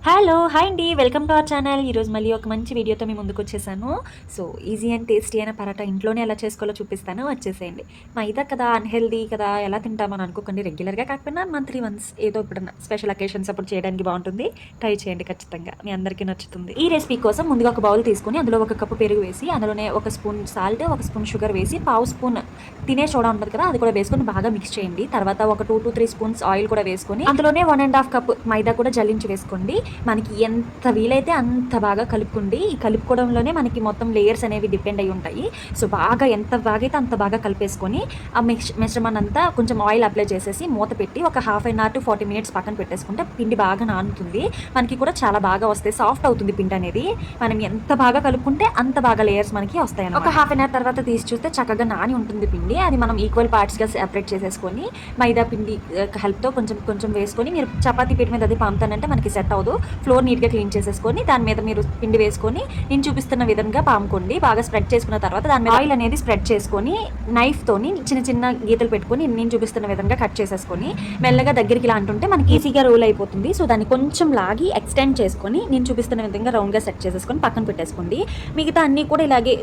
Hi అండి. Welcome to our channel. ఈరోజు మళ్ళీ ఒక మంచి వీడియోతో మీ ముందుకొచ్చేసాను. సో, ఈజీ అండ్ టేస్టీ అయిన పరాటా ఇంట్లోనే ఎలా చేసుకోవాలో చూపిస్తాను. వచ్చేసేయండి. మైదా కదా! అన్‌హెల్తీ కదా! ఎలా తింటామని అనుకోకండి. రెగ్యులర్‌గా కాకపోయినా మంత్లీ వన్స్ ఏదో ఎప్పుడన్నా స్పెషల్ అకేషన్స్ అప్పుడు చేయడానికి బావుంటుంది. ట్రై చేయండి ఖచ్చితంగా. మీ అందరికీ నచ్చుతుంది. ఈ రెసిపీ కోసం ముందుగా ఒక బౌల్ తీసుకొని అందులో ఒక కప్పు పెరుగు వేసి, అందులోనే ఒక స్పూన్ సాల్ట్, ఒక స్పూన్ షుగర్ వేసి, పావు స్పూన్ తినే సోడా ఉంటది కదా! అది కూడా వేసుకొని బాగా మిక్స్ చేయండి. తర్వాత ఒక 2-3 స్పూన్స్ ఆయిల్ కూడా వేసుకొని, అందులోనే 1 ½ కప్ మైదా కూడా జల్లించి వేసుకోండి. మనకి ఎంత వీలైతే అంత బాగా కలుపుకోండి. ఈ కలుపుకోవడంలోనే మనకి మొత్తం లేయర్స్ అనేవి డిపెండ్ అయ్యి ఉంటాయి. సో, బాగా ఎంత బాగైతే అంత బాగా కలిపేసుకొని ఆ మిశ్రమాన్నంతా కొంచెం ఆయిల్ అప్లై చేసేసి మూత పెట్టి ఒక half an hour to 40 minutes పక్కన పెట్టేసుకుంటే పిండి బాగా నానుతుంది. మనకి కూడా చాలా బాగా వస్తాయి. సాఫ్ట్ అవుతుంది పిండి అనేది. మనం ఎంత బాగా కలుపుకుంటే అంత బాగా లేయర్స్ మనకి వస్తాయన్నమాట. ఒక హాఫ్ అన్ అవర్ తర్వాత తీసి చూస్తే చక్కగా నాని ఉంటుంది పిండి. అది మనం ఈక్వల్ పార్ట్స్‌గా సెపరేట్ చేసేసుకొని మైదా పిండి హెల్ప్‌తో కొంచెం కొంచెం వేసుకొని మీరు చపాతీ పీట మీద అది పాముతానంటే మనకి సెట్ అవ్వదు. ఫ్లోర్ నీట్‌గా క్లీన్ చేసేసుకొని దాని మీద మీరు పిండి వేసుకొని నేను చూపిస్తున్న విధంగా పాముకోండి. బాగా స్ప్రెడ్ చేసుకున్న తర్వాత దాని మీద ఆయిల్ అనేది స్ప్రెడ్ చేసుకొని నైఫ్‌తోని చిన్న చిన్న గీతలు పెట్టుకొని నేను చూపిస్తున్న విధంగా కట్ చేసేసుకొని మెల్లగా దగ్గరికి ఇలా అంటుంటే మనకి ఈజీగా రోల్ అయిపోతుంది. సో, దాన్ని కొంచెం లాగి ఎక్స్టెండ్ చేసుకొని నేను చూపిస్తున్న విధంగా రౌండ్‌గా సెట్ చేసేసుకొని పక్కన పెట్టేసుకోండి. మిగతా అన్నీ కూడా ఇలాగే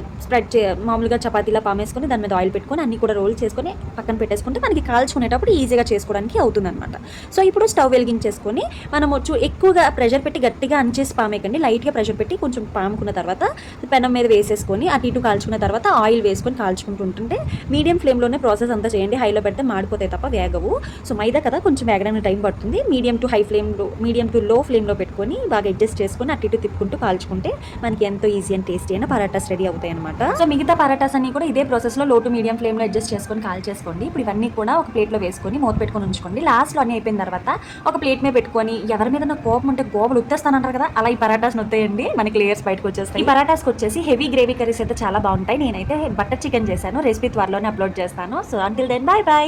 మామూలుగా చపాతీలా పామేసుకొని దాని మీద ఆయిల్ పెట్టుకొని అన్నీ కూడా రోల్ చేసుకొని పక్కన పెట్టేసుకుంటే మనకి కాల్చుకునేటప్పుడు ఈజీగా చేసుకోవడానికి అవుతుందన్నమాట. సో, ఇప్పుడు స్టవ్ వెలిగించేసుకొని మనము ఎక్కువగా ప్రెషర్ పెట్టి గట్టిగా అణిచేసి పామేయకండి. లైట్‌గా ప్రెషర్ పెట్టి కొంచెం పాముకున్న తర్వాత పెనం మీద వేసేసుకొని అటు ఇటు కాల్చుకున్న తర్వాత ఆయిల్ వేసుకొని కాల్చుకుంటూ ఉంటుంటే మీడియం ఫ్లేమ్‌లోనే ప్రాసెస్ అంతా చేయండి. హైలో పెడితే మాడిపోతాయి తప్ప వేగవు. సో, మైదా కదా కొంచెం వేగడానికి టైం పడుతుంది. మీడియం టు లో ఫ్లేమ్‌లో పెట్టుకొని బాగా అడ్జస్ట్ చేసుకొని అటు ఇటు తిప్పుకుంటూ కాల్చుకుంటే మనకి ఎంతో ఈజీ అండ్ టేస్టీ అయిన పరాటాస్ రెడీ అవుతాయన్నమాట. సో, మిగతా పరాటాస్ అన్ని కూడా ఇదే ప్రాసెస్‌లో లో టు మీడియం ఫ్లేమ్‌లో అడ్జస్ట్ చేసుకొని కాల్చేసుకోండి. ఇప్పుడు ఇవన్నీ కూడా ఒక ప్లేట్‌లో వేసుకొని మూత పెట్టుకొని ఉంచుకోండి. లాస్ట్‌లో అన్నీ అయిపోయిన తర్వాత ఒక ప్లేట్ మీద పెట్టుకొని ఎవరి మీద కోపం ఉంటే గోబలు ఉత్తేస్తానంటారు కదా! అలా ఈ పరాటాస్ నొత్తేయండి. మనకి లేయర్స్ బయటకు వచ్చేస్తాయి. ఈ పరాటాస్‌కి వచ్చేసి హెవీ గ్రేవీ కర్రీస్ అయితే చాలా బాగుంటాయి. నేనైతే బటర్ చికెన్ చేశాను. రెసిపీ త్వరలోనే అప్లోడ్ చేస్తాను. So, until then bye by.